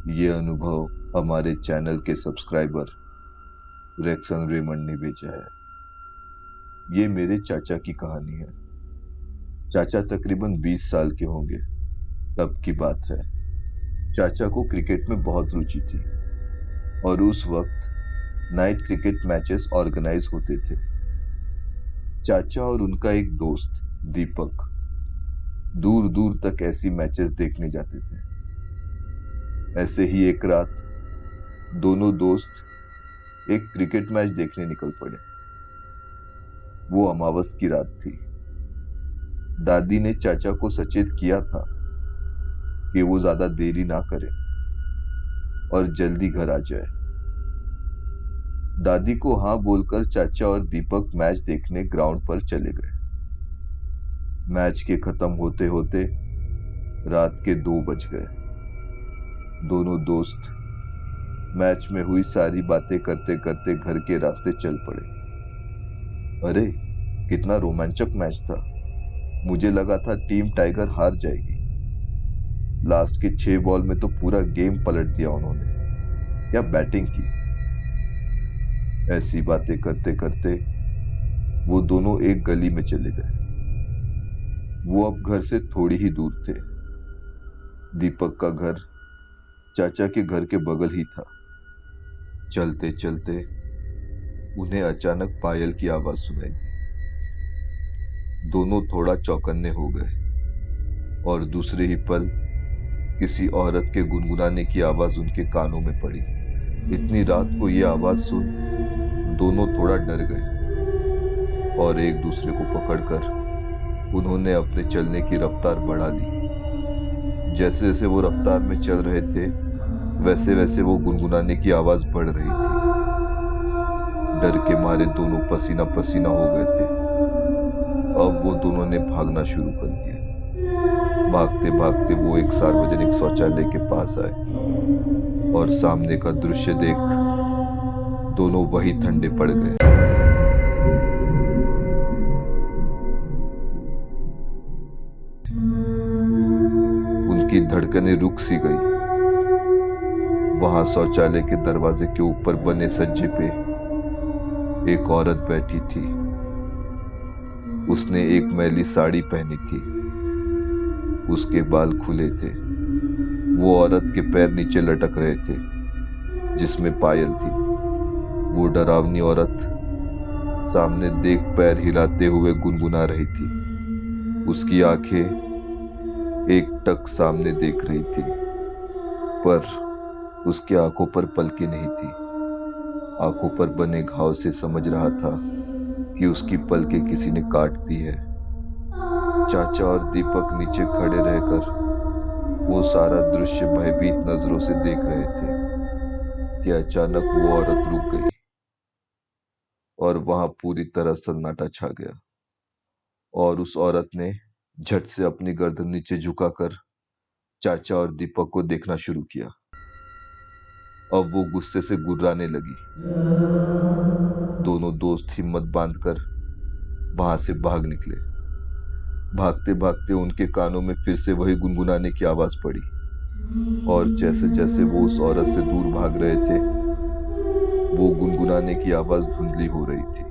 ये अनुभव हमारे चैनल के सब्सक्राइबर रेक्सन रेमंड ने भेजा है। ये मेरे चाचा की कहानी है। चाचा तकरीबन 20 साल के होंगे, तब की बात है। चाचा को क्रिकेट में बहुत रुचि थी और उस वक्त नाइट क्रिकेट मैचेस ऑर्गेनाइज होते थे। चाचा और उनका एक दोस्त दीपक दूर दूर तक ऐसी मैचेस देखने जाते थे। ऐसे ही एक रात दोनों दोस्त एक क्रिकेट मैच देखने निकल पड़े। वो अमावस की रात थी। दादी ने चाचा को सचेत किया था कि वो ज्यादा देरी ना करे और जल्दी घर आ जाए। दादी को हाँ बोलकर चाचा और दीपक मैच देखने ग्राउंड पर चले गए। मैच के खत्म होते होते रात के 2 बज गए। दोनों दोस्त मैच में हुई सारी बातें करते करते घर के रास्ते चल पड़े। अरे, कितना रोमांचक मैच था। मुझे लगा था टीम टाइगर हार जाएगी। लास्ट के 6 बॉल में तो पूरा गेम पलट दिया उन्होंने। क्या बैटिंग की। ऐसी बातें करते करते वो दोनों एक गली में चले गए। वो अब घर से थोड़ी ही दूर थे। दीपक का घर चाचा के घर के बगल ही था। चलते चलते उन्हें अचानक पायल की आवाज सुनाई दी। दोनों थोड़ा चौकन्ने हो गए और दूसरे ही पल किसी औरत के गुनगुनाने की आवाज उनके कानों में पड़ी। इतनी रात को ये आवाज सुन दोनों थोड़ा डर गए और एक दूसरे को पकड़कर उन्होंने अपने चलने की रफ्तार बढ़ा ली। जैसे जैसे वो रफ्तार में चल रहे थे वैसे वैसे वो गुनगुनाने की आवाज बढ़ रही थी। डर के मारे दोनों पसीना पसीना हो गए थे। अब वो दोनों ने भागना शुरू कर दिया। भागते भागते वो एक सार्वजनिक शौचालय के पास आए और सामने का दृश्य देख दोनों वही ठंडे पड़ गए। उनकी धड़कनें रुक सी गई। वहां शौचालय के दरवाजे के ऊपर बने सज्जे पे एक औरत बैठी थी। उसने एक मैली साड़ी पहनी थी। उसके बाल खुले थे। वो औरत के पैर नीचे लटक रहे थे जिसमें पायल थी। वो डरावनी औरत सामने देख पैर हिलाते हुए गुनगुना रही थी। उसकी आंखें एक टक सामने देख रही थी, पर उसकी आंखों पर पलकें नहीं थी। आंखों पर बने घाव से समझ रहा था कि उसकी पलकें किसी ने काट दी है। चाचा और दीपक नीचे खड़े रहकर वो सारा दृश्य भयभीत नजरों से देख रहे थे कि अचानक वो औरत रुक गई और वहां पूरी तरह सन्नाटा छा गया। और उस औरत ने झट से अपनी गर्दन नीचे झुकाकर चाचा और दीपक को देखना शुरू किया। अब वो गुस्से से गुर्राने लगी। दोनों दोस्त हिम्मत बांधकर वहां से भाग निकले। भागते भागते उनके कानों में फिर से वही गुनगुनाने की आवाज पड़ी और जैसे जैसे वो उस औरत से दूर भाग रहे थे वो गुनगुनाने की आवाज धुंधली हो रही थी।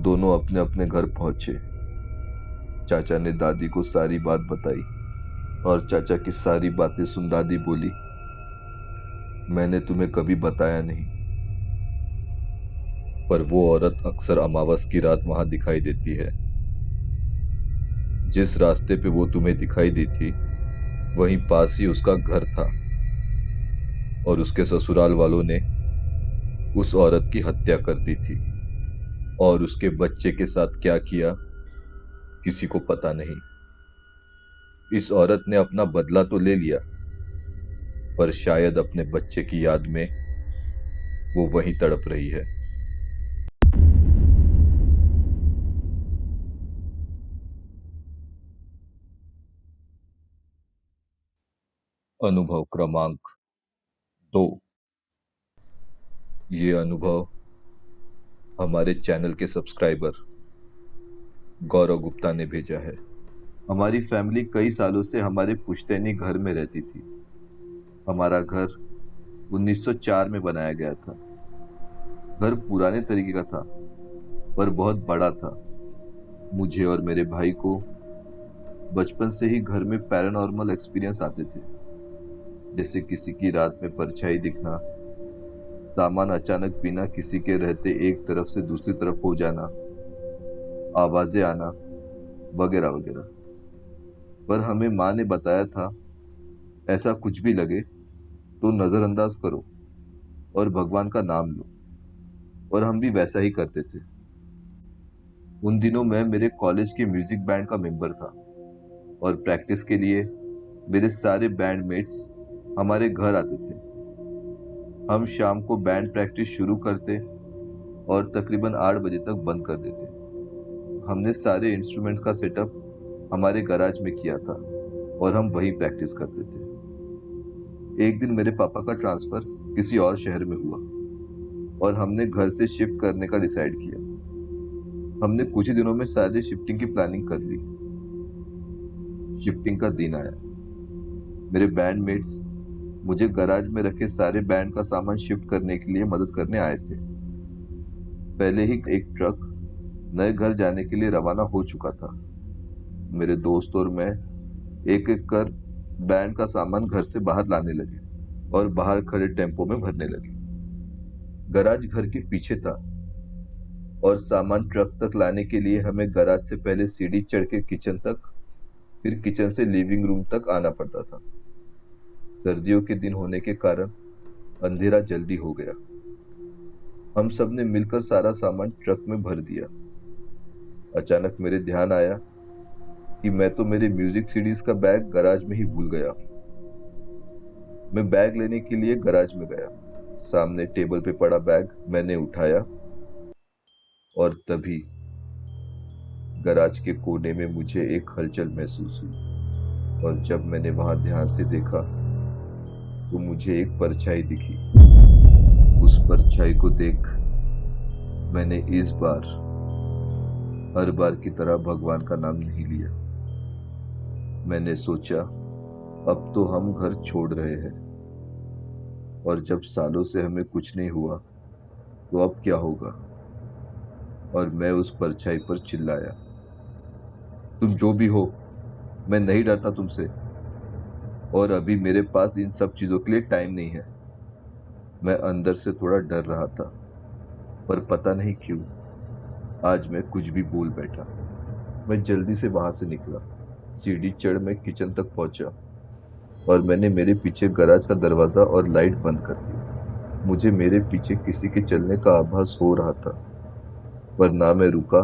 दोनों अपने अपने घर पहुंचे। चाचा ने दादी को सारी बात बताई और चाचा की सारी बातें सुन दादी बोली, मैंने तुम्हें कभी बताया नहीं, पर वो औरत अक्सर अमावस की रात वहां दिखाई देती है। जिस रास्ते पे वो तुम्हें दिखाई दी थी वहीं पास ही उसका घर था और उसके ससुराल वालों ने उस औरत की हत्या कर दी थी और उसके बच्चे के साथ क्या किया किसी को पता नहीं। इस औरत ने अपना बदला तो ले लिया, पर शायद अपने बच्चे की याद में वो वहीं तड़प रही है। अनुभव क्रमांक 2। ये अनुभव हमारे चैनल के सब्सक्राइबर गौरव गुप्ता ने भेजा है। हमारी फैमिली कई सालों से हमारे पुश्तैनी घर में रहती थी। हमारा घर 1904 में बनाया गया था। घर पुराने तरीके का था, पर बहुत बड़ा था। मुझे और मेरे भाई को बचपन से ही घर में पैरानॉर्मल एक्सपीरियंस आते थे, जैसे किसी की रात में परछाई दिखना, सामान अचानक बिना किसी के रहते एक तरफ से दूसरी तरफ हो जाना, आवाजें आना, वगैरह वगैरह। पर हमें माँ ने बताया था, ऐसा कुछ भी लगे तो नजरअंदाज करो और भगवान का नाम लो। और हम भी वैसा ही करते थे। उन दिनों मैं मेरे कॉलेज के म्यूजिक बैंड का मेंबर था, और प्रैक्टिस के लिए मेरे सारे बैंडमेट्स हमारे घर आते थे। हम शाम को बैंड प्रैक्टिस शुरू करते और तकरीबन 8 बजे तक बंद कर देते। हमने सारे इंस्ट्रूमेंट्स का सेटअप हमारे गैराज में किया था, और हम वहीं प्रैक्टिस करते थे। एक दिन मेरे पापा का ट्रांसफर किसी और शहर में हुआ, और हमने घर से शिफ्ट करने का डिसाइड किया। हमने कुछ ही दिनों में सारी शिफ्टिंग की प्लानिंग कर ली। शिफ्टिंग का दिन आया। मेरे बैंडमेट्स मुझे गैराज में रखे सारे बैंड का सामान शिफ्ट करने के लिए मदद करने आए थे। पहले ही एक ट्रक नए घर जाने के लिए रवाना हो चुका था। मेरे दोस्त और मैं एक एक कर बैंड का सामान घर से बाहर लाने लगे और बाहर खड़े टेम्पो में भरने लगे। गैराज घर के पीछे था, और सामान ट्रक तक लाने के लिए हमें गैराज से पहले सीढ़ी चढ़ के किचन तक, फिर किचन से लिविंग रूम तक आना पड़ता था। सर्दियों के दिन होने के कारण अंधेरा जल्दी हो गया। हम सब ने मिलकर सारा सामान ट्रक में भर दिया। अचानक मेरे ध्यान आया कि मैं तो मेरे म्यूजिक सीडीज का बैग गैराज में ही भूल गया। मैं बैग लेने के लिए गैराज में गया। सामने टेबल पे पड़ा बैग मैंने उठाया, और तभी गैराज के कोने में मुझे एक हलचल महसूस हुई। और जब मैंने वहां ध्यान से देखा तो मुझे एक परछाई दिखी। उस परछाई को देख मैंने इस बार हर बार की तरह भगवान का नाम नहीं लिया। मैंने सोचा, अब तो हम घर छोड़ रहे हैं, और जब सालों से हमें कुछ नहीं हुआ तो अब क्या होगा। और मैं उस परछाई पर चिल्लाया, तुम जो भी हो, मैं नहीं डरता तुमसे, और अभी मेरे पास इन सब चीजों के लिए टाइम नहीं है। मैं अंदर से थोड़ा डर रहा था, पर पता नहीं क्यों आज मैं कुछ भी बोल बैठा। मैं जल्दी से वहां से निकला। सीढ़ी चढ़ मैं किचन तक पहुंचा, और मैंने मेरे पीछे गैराज का दरवाजा और लाइट बंद कर दी। मुझे मेरे पीछे किसी के चलने का आभास हो रहा था, पर ना मैं रुका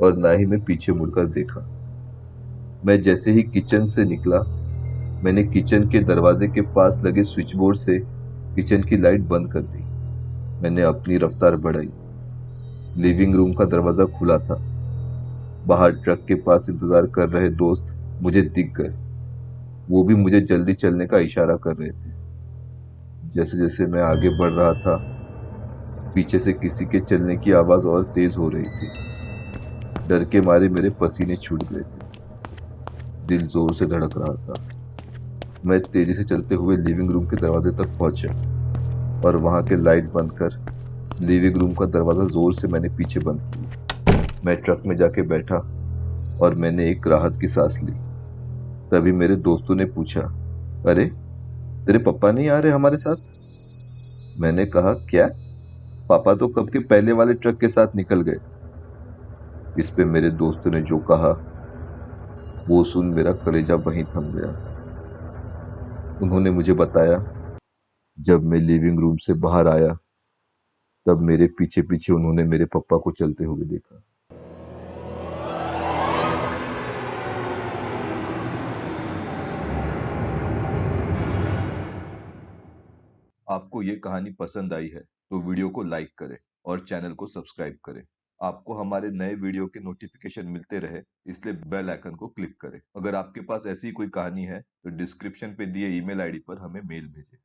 और ना ही मैं पीछे मुड़कर देखा। मैं जैसे ही किचन से निकला, मैंने किचन के दरवाजे के पास लगे स्विच बोर्ड से किचन की लाइट बंद कर दी। मैंने अपनी रफ्तार बढ़ाई। लिविंग रूम का दरवाजा खुला था। बाहर ट्रक के पास इंतजार कर रहे दोस्त मुझे दिख गए। वो भी मुझे जल्दी चलने का इशारा कर रहे थे। जैसे जैसे मैं आगे बढ़ रहा था, पीछे से किसी के चलने की आवाज और तेज हो रही थी। डर के मारे मेरे पसीने छूट गए थे। दिल जोर से धड़क रहा था। मैं तेजी से चलते हुए लिविंग रूम के दरवाजे तक पहुंचा, और वहां के लाइट बंद कर लिविंग रूम का दरवाजा जोर से मैंने पीछे बंद किया। मैं ट्रक में जाके बैठा, और मैंने एक राहत की सांस ली। तभी मेरे दोस्तों ने पूछा, अरे तेरे पापा नहीं आ रहे हमारे साथ? मैंने कहा, क्या? पापा तो कब के पहले वाले ट्रक के साथ निकल गए। इस पे मेरे दोस्तों ने जो कहा वो सुन मेरा कलेजा वहीं थम गया। उन्होंने मुझे बताया, जब मैं लिविंग रूम से बाहर आया तब मेरे पीछे पीछे उन्होंने मेरे पापा को चलते हुए देखा। आपको ये कहानी पसंद आई है तो वीडियो को लाइक करें और चैनल को सब्सक्राइब करें। आपको हमारे नए वीडियो के नोटिफिकेशन मिलते रहे, इसलिए बेल आइकन को क्लिक करें। अगर आपके पास ऐसी कोई कहानी है तो डिस्क्रिप्शन पे दिए ईमेल आईडी पर हमें मेल भेजें।